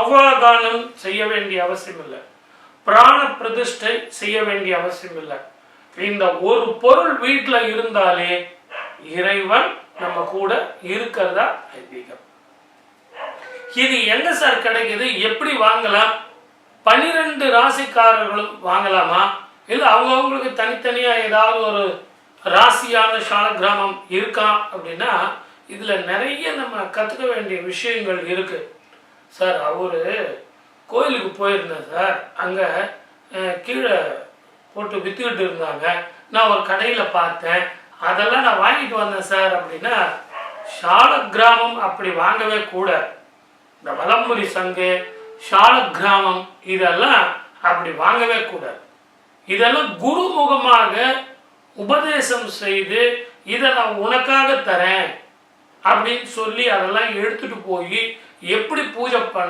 அவ்வாதானம் செய்ய வேண்டிய அவசியம் இல்லை, பிராண பிரதிஷ்டை செய்ய வேண்டிய அவசியம் இல்லை. இந்த ஒரு பொருள் வீட்டில் இருந்தாலே இறைவன் நம்ம கூட இருக்கிறதா ஐதீகம். இது எங்க சார் கிடைக்குது, எப்படி வாங்கலாம்? 12 ராசிக்காரர்களும் வாங்கலாமா, இல்லை அவங்கவுங்களுக்கு தனித்தனியா ஏதாவது ஒரு ராசியான சாலக்கிராமம் இருக்கா அப்படின்னா இதுல நிறைய நம்ம கத்துக்க வேண்டிய விஷயங்கள் இருக்கு சார். அவரு கோயிலுக்கு போயிருந்தேன் சார், அங்க கீழே போட்டு வித்துக்கிட்டு இருந்தாங்க, நான் ஒரு கடையில் பார்த்தேன், அதெல்லாம் நான் வாங்கிட்டு வந்தேன் சார் அப்படின்னா சாலக்கிராமம் அப்படி வாங்கவே கூட. இந்த வலம்புரி சங்கு, சாலக்கிராமம் இதெல்லாம் அப்படி வாங்கவே கூடாது. இதெல்லாம் குருமுகமாக உபதேசம் செய்து இதை நான் உனக்காக தரேன் அப்படின்னு சொல்லி அதெல்லாம் எடுத்துட்டு போய் எப்படி பூஜை பண்ண